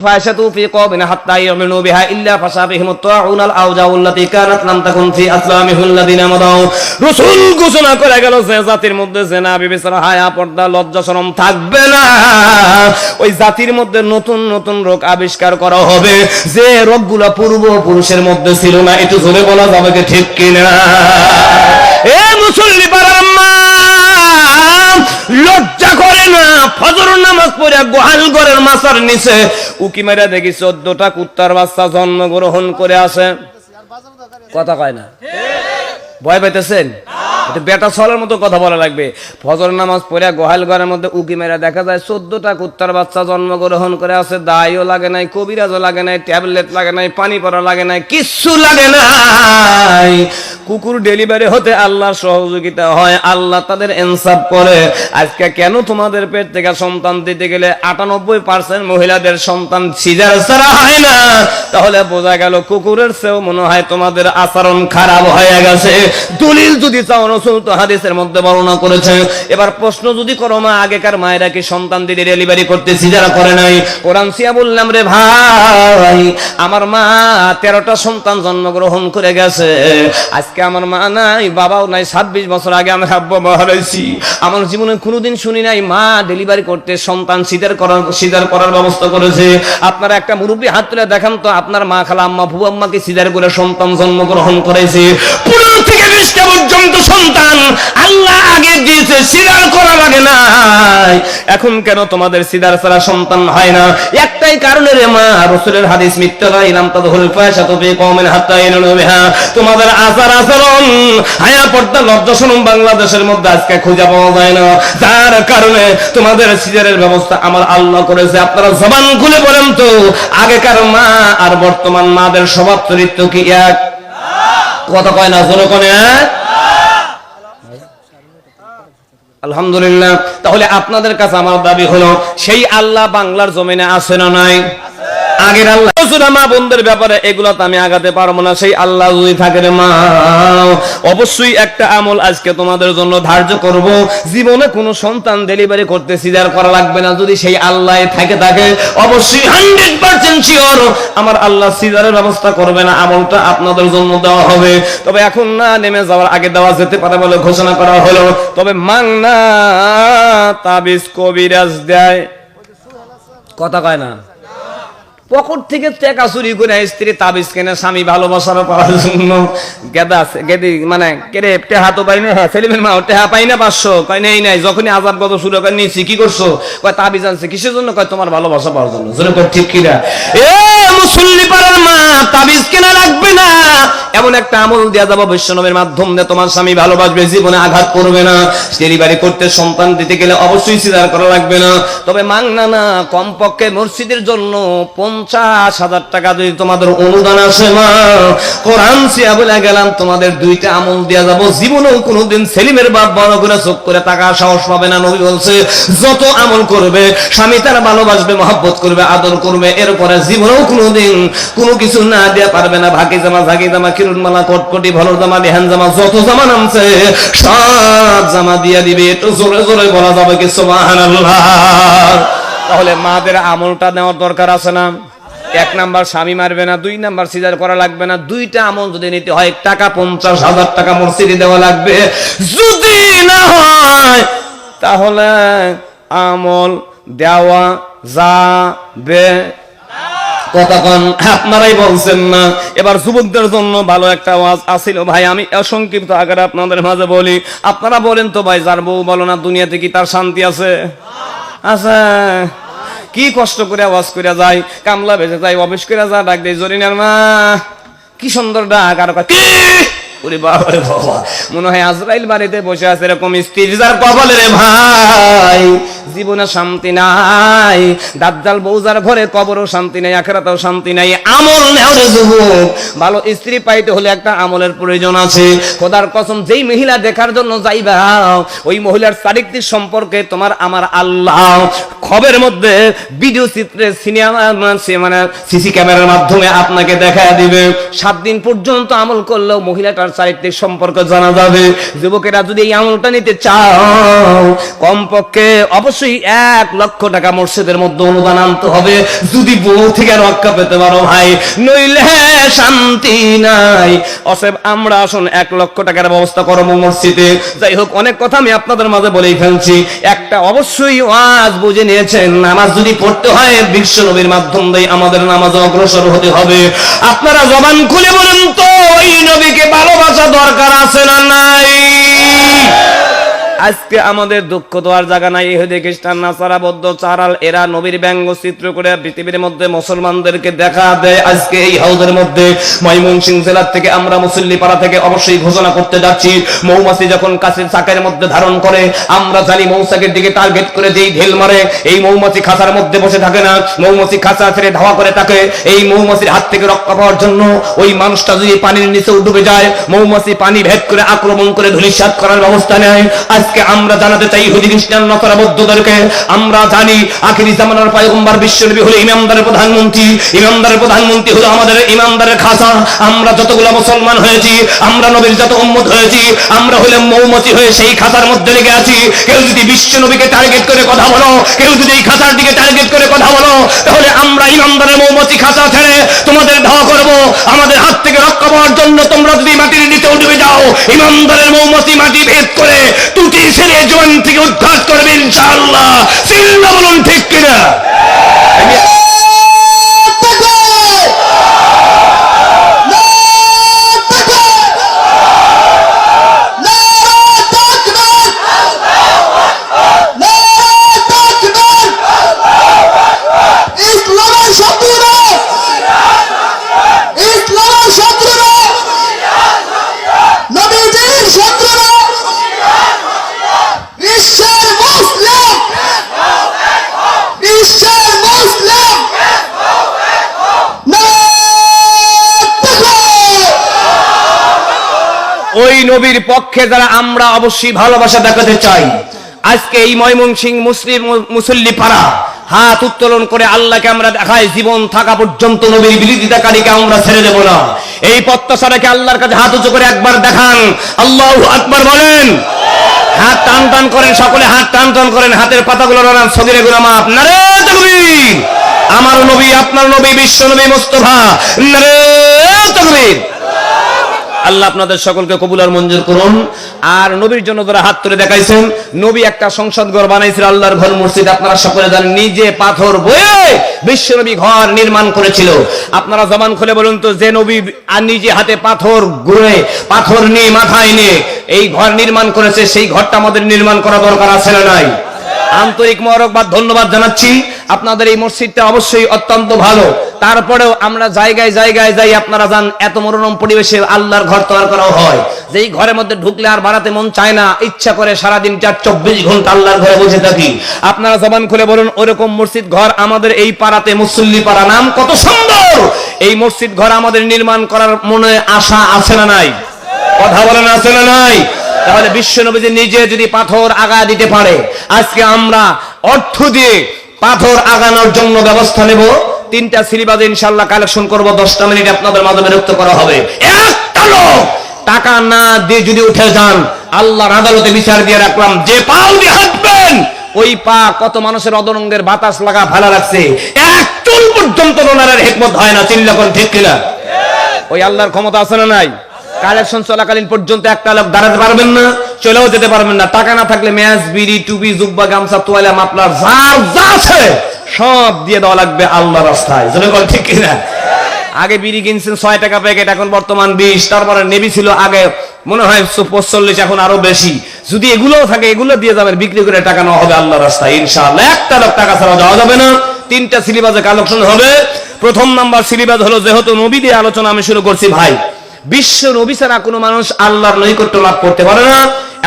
فاشتوا في قوم حتى يؤمنوا بها إلا فشا بهم الطاعون الأوجاع التي كانت لم تكن في أسلامهم الذين مضوا রাসূল ঘোষণা করে গেল যে জাতির মধ্যে জেনা বিবেচনা হায়া পর্দা লজ্জা শরম থাকবে না ওই জাতির মধ্যে নতুন নতুন রোগ আবিষ্কার করা হবে যে রোগগুলো পূর্বপুরুষের মধ্যে ছিল না। একটু জোরে বলা যাবে কি ঠিক কিনা? এ মুসল্লি পাড়ার মা লজ্জা করে না ফজর নামাজ পড়ে গোহাল ঘরের মাচার নিচে উকি মেরে দেখি 14টা কুত্তার বাচ্চা জন্মগ্রহণ করে আসে। কথা কয় না? ভয় পাইতেছেন? এটা বেটা ছলের মতো কথা বলা লাগবে। ফজর নামাজ পড়ে গোহাল ঘরের মধ্যে উকি মেরে দেখা যায় 14টা কুত্তার বাচ্চা জন্মগ্রহণ করে আছে। দায়ও লাগে নাই, কবিরাজও লাগে নাই, ট্যাবলেট লাগে নাই, পানি পড়া লাগে নাই, কিচ্ছু লাগে নাই। কুকুর ডেলিভারি হতে আল্লাহর সহযোগিতা হয়, আল্লাহ তাদের ইনসাফ করে। আজকে কেন তোমাদের পেট থেকে সন্তান দিতে গেলে 98% মহিলাদের সন্তান সিজার ছাড়া হয় না? তাহলে বোঝা গেল কুকুরের চেয়েও মনে হয় তোমাদের আচরণ খারাপ হয়ে গেছে। দলিল যদি চাও রাসূল তো হাদিসের মধ্যে বর্ণনা করেছে। এবার প্রশ্ন যদি করো মা আগেকার মায়েরা কি সন্তান দিতে ডেলিভারি করতে সিজার করে নাই? কোরআন সিয়া বললাম রে ভাই আমার মা 13টা সন্তান জন্মগ্রহণ করে গেছে। আজকে আমার মা নাই, বাবাও নাই। 26 বছর আগে আমি বাবা হারাইছি। আমার জীবনে কোনোদিন শুনি নাই মা ডেলিভারি করতে সন্তান সিজার করার ব্যবস্থা করেছে। আপনারা একটা মুরব্বী হাত তুলে দেখান তো আপনার মা খালা আম্মা ভুয়া আম্মাকে সিজার করে সন্তান জন্মগ্রহণ করেছে। 15 থেকে 20টা পর্যন্ত সন্তান আল্লাহ আগে দিয়েছে, সিজার করা লাগে না। এখন কেন তোমাদের সিজার ছাড়া সন্তান হয় না? একটাই কারণে রে মা, রাসূলের হাদিস মিথ্যা না। ইলাম তাদহুল ফাশাতু ফি কওমিন হাত্তা ইয়ানুনু বিহা। তোমাদের আচরণ হায়া পর্দা লজ্জা শরম বাংলাদেশের মধ্যে আজকে খুঁজে পাওয়া যায় না, যার কারণে তোমাদের সিজারের ব্যবস্থা আমার আল্লাহ করেছে। আপনারা জবান খুলে বলেন তো আগেকার মা আর বর্তমান মাদের স্বভাব চরিত্র কি এক? কথা কয় না, জোরে কয় না? আলহামদুলিল্লাহ। তাহলে আপনাদের কাছে আমার দাবি হলো সেই আল্লাহ বাংলার জমিনে আছে না নাই? আগের আল্লাহ মা বোনদের ব্যাপারে এগুলা তো আমি আগাতে পারবো না। সেই আল্লাহ যদি থাকে রে মা, অবশ্যই একটা আমল আজকে তোমাদের জন্য ধার্য করব। জীবনে কোনো সন্তান ডেলিভারি করতে সিজার করা লাগবে না যদি সেই আল্লাহ থাকে অবশ্যই 100% শিওর আমার আল্লাহ সিজারের ব্যবস্থা করবে না। আমলটা আপনাদের জন্য দেওয়া হবে। তবে এখন না, নেমে যাওয়ার আগে দেওয়া যেতে পারে বলে ঘোষণা করা হলো। তবে মাংনা তাবিজ কবিরাজ দেয়, কথা কয় না। পকেট থেকে টাকা চুরি করে স্ত্রী তাবিজ কেনে স্বামী ভালোবাসার পাওয়ার জন্য। গেদি মানে কেড়ে টেহা তো পাই না, ছেলেমের মা টেহা পাই না 500 কয় নেই নাই। যখনই আজাব কত শুরু করে নিয়েছি, কি করছো? কয় তাবিজ আনছে। কিসের জন্য? কয় তোমার ভালোবাসা পাওয়ার জন্য। জোরে কয় ঠিক কিনা? এ মুসল্লি পাড়ার মা, তাবিজ কেনা লাগবে না। এমন একটা আমল দেয়া যাবে বৈষ্ণবের মাধ্যমে তোমার স্বামী ভালোবাসবে, জীবনে আঘাত করবে না। ডেলিভারি করতে সন্তান দিতে গেলে অবশ্যই সিজার করা লাগবে না। তবে মাংনা না, কমপক্ষে মসজিদের জন্য 50,000 টাকা যদি তোমাদের অনুদান আসে মা, কোরআন সিয়া বলে গেলাম তোমাদের 2টা আমল দেয়া যাবো। জীবনেও কোনোদিন সেলিমের বাপ বড় করে চোখ করে টাকা সাহস পাবে না। নবী বলছে যত আমল করবে স্বামী তার ভালোবাসবে, মহব্বত করবে, আদর করবে, এরপরে জীবনেও কোনোদিন কোনো কিছু না দেয়া পারবে না। ভাগি জামা, ঝাঁকি জামা, কিরুনমালা, কটকটি, ভলর জামা, লেহান জামা, যত জামা নামছে সব জামা দিয়ে দিবে। একটু জোরে জোরে বলা যাবে কি সুবহানাল্লাহ? তাহলে মাদের আমলটা নেওয়ার দরকার আছে না? 1 নাম্বার স্বামী মারবে না, 2 নাম্বার সিজার করা লাগবে না। 2টা আমল যদি নিতে হয় টাকা 50,000 টাকা মসজিদে দেওয়া লাগবে। যদি না হয় তাহলে আমল দেওয়া যাবে। কথা কোন আপনারাই বলছেন না। এবার যুবকদের জন্য ভালো একটা ওয়াজ আছিল ভাই, আমি অসংক্ষিপ্ত আকারে আপনাদের মাঝে বলি। আপনারা বলেন তো ভাই, যার বউ বলো না দুনিয়াতে কি তার শান্তি আছে? আছে। কি কষ্ট করে আওয়াজ করে যায়, কামলা বেঁচে যায়, অফিস করে যা ডাক দেয় জরিনার মা, কি সুন্দর ডাক। আর ওরে বাবা রে বাবা, মনে হয় আজরাইল বাড়িতে বসে আছে। এরকম স্ত্রী যার কপালে রে ভাই জীবনে শান্তি নাই। দাজ্জাল বউ যার ঘরে, কবরও শান্তি নাই, আখিরাতেও শান্তি নাই। আমল নেও রে যুবক। ভালো স্ত্রী পাইতে হলে একটা আমলের প্রয়োজন আছে। খোদার কসম, যেই মহিলা দেখার জন্য যাইবা ওই মহিলার চারিত্রিক সম্পর্কে তোমার আমার আল্লাহ খবরের মধ্যে ভিডিও চিত্রে সিনেমা মানে সিসি ক্যামেরার মাধ্যমে আপনাকে দেখায় দিবে। 7 দিন পর্যন্ত আমল করলেও মহিলাটার চারিত্রিক সম্পর্ক জানা যাবে। যুবকেরা যদি এই আমলটা নিতে চাও কমপক্ষে অবশ্যই অবশ্যই 1 লক্ষ টাকা মসজিদের মধ্যে অনুদান আনতে হবে, যদি বউ থেকে রক্ষা পেতে পারো ভাই, নইলে শান্তি নাই। অতএব আমরা আসুন 1 লক্ষ টাকার ব্যবস্থা করবো মসজিদে। যাই হোক, অনেক কথা আমি আপনাদের মাঝে বলেই ফেলছি। একটা অবশ্যই ওয়াজ বুঝে নিয়েছেন, নামাজ যদি পড়তে হয় বিশ্ব নবীর মাধ্যম দিয়ে আমাদের নামাজে অগ্রসর হতে হবে। আপনারা জবান খুলে বলেন তো, ওই নবীকে ভালোবাসা দরকার আছে না নাই? আজকে আমাদের দুঃখ তো আর জায়গা নাই। ইহুদি খ্রিস্টান নাসারা বৌদ্ধ চারাল এরা নবীর ব্যঙ্গ চিত্র করে পৃথিবীর মধ্যে মুসলমানদেরকে দেখা দেয়। আজকে এই হাউজের মধ্যে ময়মনসিংহ জেলার থেকে আমরা মুসল্লিপাড়া থেকে অবশ্যই ঘোষণা করতে যাচ্ছি, মৌমাছি যখন কাছের চাকের মধ্যে ধারণ করে, আমরা জানি মৌচাকের দিকে টার্গেট করে যেই ঢেল মারে, এই মৌমাছি খাঁচার মধ্যে বসে থাকে না, মৌমাছি খাঁচা ছেড়ে ধাওয়া করে থাকে। এই মৌমাছির হাত থেকে রক্ষা পাওয়ার জন্য ওই মানুষটা যদি পানির নিচে ডুবে যায়, মৌমাছি পানি ভেদ করে আক্রমণ করে ধূলিসাৎ করার ব্যবস্থা নেয়। আজকে আমরা জানাতে চাই ইহুদি খ্রিস্টান নাসারা বৌদ্ধদেরকে, আমরা জানি আখিরি জামানার পয়গম্বর বিশ্বনবী হলো ইমানদারের প্রধানমন্ত্রী, ইমানদারের প্রধানমন্ত্রী হলো আমাদের ইমানদারের খাসা। আমরা যতগুলো মুসলমান হয়েছি, আমরা নবীর যত উম্মত হয়েছি, আমরা হলে মৌমাছি হয়ে সেই খাসার মধ্যে লেগে আছি। কেউ যদি বিশ্ব নবীকে টার্গেট করে কথা বলো, কেউ যদি এই খাসার দিকে টার্গেট করে কথা বলো, তাহলে আমরা ইমানদারের মৌমাছি খাসা ছেড়ে তোমাদের ধাওয়া করবো। আমাদের হাত থেকে রক্ষা পাওয়ার জন্য তোমরা যদি মাটির নিচে ডুবে যাও, ইমানদারের মৌমাছি মাটি ভেদ করে তুটি ছেড়ে জোয়ান থেকে উদ্ধার করবে ইনশাআল্লাহ। চিল্লা বলুন ঠিক কিনা? ওই নবীর পক্ষে যারা আমরা অবশ্যই ভালোবাসা দেখাতে চাই, আজকে এই ময়মনসিংহ মুসলিম মুসল্লি পাড়া হাত উত্তোলন করে আল্লাহকে আমরা দেখাই, জীবন থাকা পর্যন্ত নবীর বিরোধিতাকারীকে আমরা ছেড়ে দেব না। এই প্রত্যাশাটাকে আল্লাহর কাছে হাত উঁচু করে একবার দেখান, আল্লাহু আকবার বলেন। হাত টান টান করেন, সকলে হাত টান টান করেন, হাতের পাতাগুলো নাড়ান, সগীরে গুনাহ মাফ। নারে তাকবীর! আমার নবী, আপনার নবী, বিশ্ব নবী মুস্তাফা, নারে তাকবীর! আল্লাহ আপনাদের সকলকে কবুল আর মঞ্জুর করুন। আর নবীর জন্য যারা হাত তুলে দেখাইছেন, নবী একটা সংসদ ঘর বানাইছিল, আল্লাহর ঘর মসজিদ। আপনারা সকলে জানেন, নিজে পাথর বয়ে বিশ্ব নবী ঘর নির্মাণ করেছিল। আপনারা জবান খুলে বলুন তো, যে নবী আর নিজে হাতে পাথর গড়ে, পাথর নিয়ে মাথায় নিয়ে এই ঘর নির্মাণ করেছে, সেই ঘরটা আমাদের নির্মাণ করা দরকার আছে না নাই? আন্তরিক মোবারকবাদ, ধন্যবাদ জানাচ্ছি। আপনাদের এই মসজিদটা অবশ্যই অত্যন্ত ভালো। তারপরেও আমরা জায়গায় জায়গায় যাই, আপনারা জান, এত মনোরম পরিবেশে আল্লাহর ঘর তৈরি করা হয়, যেই ঘরের মধ্যে ঢুকলে আর বাড়াতে মন চায় না, ইচ্ছা করে সারাদিন 24 ঘন্টা আল্লাহর ঘরে বসে থাকি। আপনারা জবান খুলে বলুন, ওরকম মসজিদ ঘর আমাদের এই পাড়াতে, মুসল্লি পাড়া নাম কত সুন্দর, এই মসজিদ ঘর আমাদের নির্মাণ করার মনে আশা আছে না নাই? কথা বলেন, আছে না নাই? তাহলে বিশ্ব নবী নিজে যদি পাথর আগা দিতে পারে, আজকে আমরা অর্থ দিয়ে পাথর আগানোর জন্য ব্যবস্থা নেব। 3টা সিরিবাজে ইনশাআল্লাহ কালেকশন করব, 10টা মিনিট আপনাদের মাঝে বিরক্ত করা হবে। একটা লোক টাকা না দিয়ে যদি উঠে যান, আল্লাহর আদালতে বিচার দিয়ে রাখলাম, যে পাও দিয়ে হাঁটবেন, ওই পা কত মানুষের অদরঙ্গের বাতাস লাগা ভালো লাগছে, এক চুল পর্যন্ত ওনার হিকমত হয় না। চিল্লা কোন ঠিক কিনা? ওই আল্লাহর ক্ষমতা আছে না নাই? কালেকশন চলাকালীন পর্যন্ত একটা লোক দাঁড়াতে পারবেন না, চলেও যেতে পারবেন না। টাকা না থাকলে ম্যাচ, বিড়ি, টুপি, জুব্বা, গামছা, তোয়ালা, মাফলার যা আছে সব দিয়ে দেওয়া লাগবে আল্লাহর রাস্তায়। ঠিক কিনা? আগে বিড়ি কিনছেন 6 টাকা প্যাকেট, এখন বর্তমান 20। তারপরে নেভি ছিল আগে মনে হয় 45, এখন আরো বেশি। যদি এগুলোও থাকে, এগুলো দিয়ে যাবেন, বিক্রি করে টাকা নেওয়া হবে আল্লাহর রাস্তায় ইনশাআল্লাহ। একটা লোক টাকা ছাড়া যাওয়া যাবে না। 3টা সিলেবাসে কালেকশন হবে। প্রথম নাম্বার সিলেবাস হলো, যেহেতু নবী দিয়ে আলোচনা আমি শুরু করছি ভাই, বিশ্ব নবী ছাড়া কোনো মানুষ আল্লাহর নৈকট্য লাভ করতে পারে না।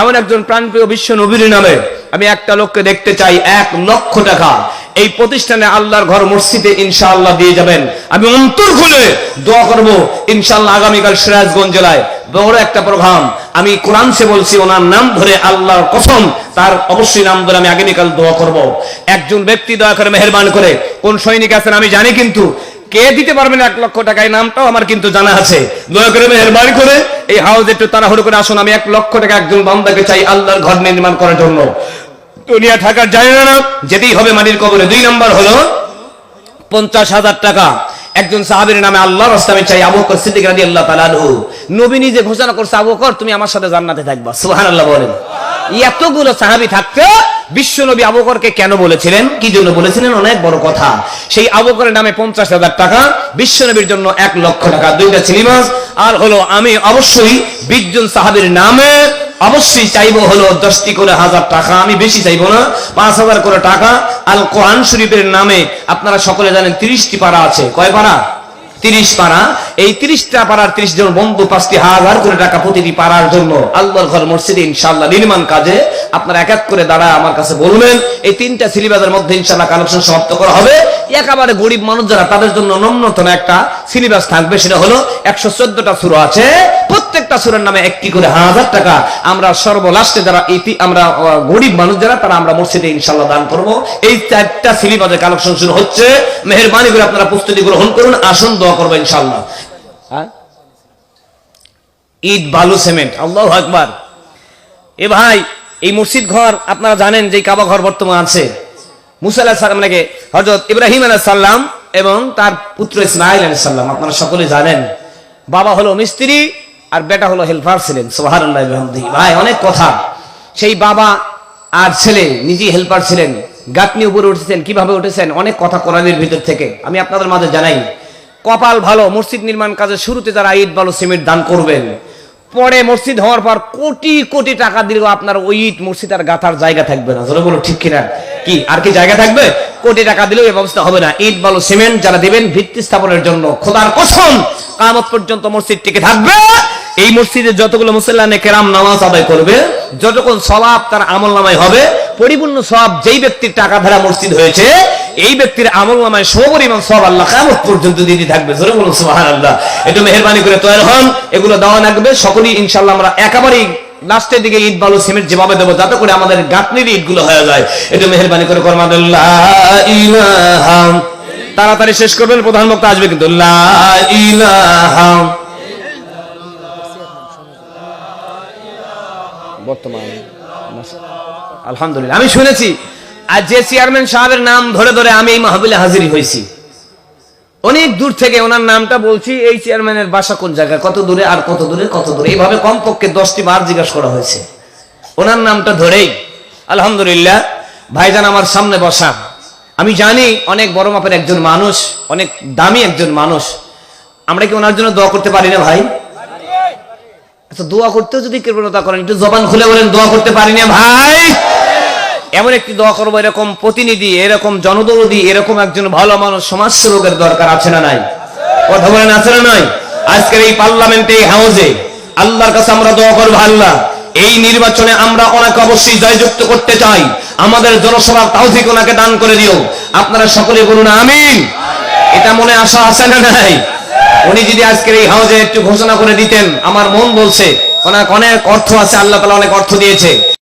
এমন একজন প্রাণপ্রিয় বিশ্ব নবীর নামে আমি একটা লোককে দেখতে চাই, 1 লক্ষ টাকা এই প্রতিষ্ঠানে আল্লাহর ঘর মসজিদে ইনশাআল্লাহ দিয়ে যাবেন। আমি অন্তর খুলে দোয়া করব ইনশাআল্লাহ। আগামীকাল সিরাজগঞ্জ জেলায় বড় একটা প্রোগ্রাম, আমি কোরআন সে বলছি, ওনার নাম ধরে, আল্লাহর কসম, তার অবশ্যই নাম ধরে আমি আগামীকাল দোয়া করব। একজন ব্যক্তি দয়া করে মেহেরবান করে, কোন সৈনিক আছেন আমি জানি, কিন্তু কে দিতে পারবেন 1 লক্ষ টাকা, এই নামটাও আমার কিন্তু জানা আছে। দয়া করে মেহেরবানি করে এই হাউস একটু তাড়াহুড়ো করে আসুন। আমি 1 লক্ষ টাকা একজন বান্দাকে চাই আল্লাহর ঘর নির্মাণ করার জন্য। দুনিয়া থাকার জায়গা না, যেতেই হবে মাটির কবরে। 2 নম্বর হলো 50,000 টাকা একজন সাহাবীর নামে আল্লাহর রাস্তায় চাই, আবু বকর সিদ্দিক রাদিয়াল্লাহু তাআলা আনহু। নবী নিজে ঘোষণা করছে, আবু বকর তুমি আমার সাথে জান্নাতে থাকবা। সুবহানাল্লাহ বলেন। এতগুলো সাহাবী থাকতে বিশ্ব নবী আবু বকরকে কেন বলেছিলেন, কি জন্য বলেছিলেন? অনেক বড় কথা। সেই আবু বকরের নামে 50,000 টাকা, বিশ্ব নবীর জন্য 1 লক্ষ টাকা, 2টা সিলেবাস। আর হলো আমি অবশ্যই 20 জন সাহাবীর নামে অবশ্যই চাইবো হলো 10টি করে 1000 টাকা, আমি বেশি চাইবো না, 5000 করে টাকা। আল কোরআন শরীফের নামে আপনারা সকলে জানেন 30টি পারা আছে। কয় পারা? 30 পারা। এই 30টা পারার 30 জন বন্ধু 5,000 করে টাকা প্রতিটি পারার জন্য আল্লাহর ঘর মসজিদে ইনশাআল্লাহ নির্মাণ কাজে আপনারা এক এক করে দাঁড়ায় আমার কাছে বলবেন। এই 3টা সিলেবাসের মধ্যে ইনশাআল্লাহ কালেকশন সমাপ্ত করা হবে। একেবারে গরিব মানুষ যারা, তাদের জন্য ন্যূনতম একটা সিলেবাস থাকবে, সেটা হলো 114টা সূরা আছে, প্রত্যেকটা সূরার নামে 1টি করে 1000 টাকা। আমরা সর্বলাস্টে যারা আমরা গরিব মানুষ যারা, তারা আমরা মসজিদে ইনশাআল্লাহ দান করব। এই 4টা সিলেবাসের কালেকশন শুরু হচ্ছে। মেহেরবানি করে আপনারা প্রস্তুতি গ্রহণ করুন, আসুন দোয়া করবো ইনশাআল্লাহ। ইট বালু সিমেন্ট, আল্লাহু আকবার। এ ভাই, এই মসজিদ ঘর আপনারা জানেন যে কাবা ঘর বর্তমান আছে, মুসা আলাইহিস সালাম থেকে হযরত ইব্রাহিম আলাইহিস সালাম এবং তার পুত্র ইসমাঈল আলাইহিস সালাম, আপনারা সকলে জানেন। বাবা হলো মিস্ত্রি আর বেটা হলো হেল্পার ছিলেন। সুবহানাল্লাহি ওয়া বিহামদিহি। ভাই অনেক কথা। সেই বাবা আর ছেলে নিজেই হেল্পার ছিলেন, গাঁথনি উপরে উঠেছেন। কিভাবে উঠেছেন? অনেক কথা কোরআনের ভিতর থেকে আমি আপনাদের মাঝে জানাই। কপাল ভালো, মসজিদ নির্মাণ কাজের শুরুতে যারা ইট বালু সিমেন্ট দান করবেন, পরে মসজিদ হওয়ার পর কোটি কোটি টাকা দিলেও আপনার ওই ইট মসজিদ আর গাঁথার জায়গা থাকবে না। জোরে বলো ঠিক কিনা? কি আর কি জায়গা থাকবে? কোটি টাকা দিলেও এই ব্যবস্থা হবে না। ইট বালু সিমেন্ট যারা দিবেন ভিত্তি স্থাপনের জন্য, খোদার কসম কিয়ামত পর্যন্ত মসজিদ টিকে থাকবে। এই মসজিদে যতগুলো মুসল্লানে কেরাম নামাজ আদায় করবে, যতক্ষণ সওয়াব তার আমলনামায় হবে, পরিপূর্ণ সওয়াব যেই ব্যক্তির টাকা ধারা মসজিদ হয়েছে, এই ব্যক্তির আমলনামায় সমপরিমাণ সওয়াব আল্লাহ কিয়ামত পর্যন্ত দিতে থাকবে। জোরে বলুন সুবহানাল্লাহ। একটু মেহেরবানি করে তৈরি হন, এগুলো দেওয়া লাগবে সকলেই ইনশাআল্লাহ। আমরা একেবারেই লাস্টের দিকে ইট বালু সিমেন্ট যেভাবে দেবো, যাতে করে আমাদের গাঁথনির ইটগুলো হয়ে যায়। একটু মেহেরবানি করে করবেন। লা ইলাহা, তাড়াতাড়ি শেষ করবেন, প্রধান বক্তা আসবে কিন্তু। লা ইলাহা বর্তমান আলহামদুলিল্লাহ। আমি শুনেছি আর যে চেয়ারম্যান সাহেবের নাম ধরে ধরে আমি এই মাহফিলে হাজির হয়েছি, অনেক দূর থেকে ওনার নামটা বলছি, এই চেয়ারম্যানের বাসা কোন জায়গায়, কত দূরে আর কত দূরে কত দূরে, এইভাবে কমপক্ষে 10টি বার জিজ্ঞাসা করা হয়েছে ওনার নামটা ধরেই। আলহামদুলিল্লাহ ভাইজান আমার সামনে বসা, আমি জানি অনেক বড় মাপের একজন মানুষ, অনেক দামি একজন মানুষ। আমরা কি ওনার জন্য দোয়া করতে পারি না ভাই? আচ্ছা, দোয়া করতেও যদি কৃপণতা করেন, একটু জবান খুলে বলেন দোয়া করতে পারি না ভাই। এমন একটি দোয়া করবো, এরকম প্রতিনিধি, এরকম জনদরদি, এরকম একজন ভালো মানুষ, সমাজসেবকের দরকার আছে না নাই? কথা বলেন আছে না নাই? আজকের এই পার্লামেন্টে, এই হাউসে আল্লাহর কাছে আমরা দোয়া করবো, আল্লাহ এই নির্বাচনে আমরা ওনাকে অবশ্যই জয়যুক্ত করতে চাই, আমাদের জনসভার তৌফিক ওনাকে দান করে দিও। আপনারা সকলে বলুন আমিন। এটা মনে আশা আছে না নাই? উনি যদি আজকের এই হাউসে একটু ঘোষণা করে দিতেন, আমার মন বলছে ওনার অনেক অর্থ আছে, আল্লাহ তাআলা অনেক অর্থ দিয়েছে।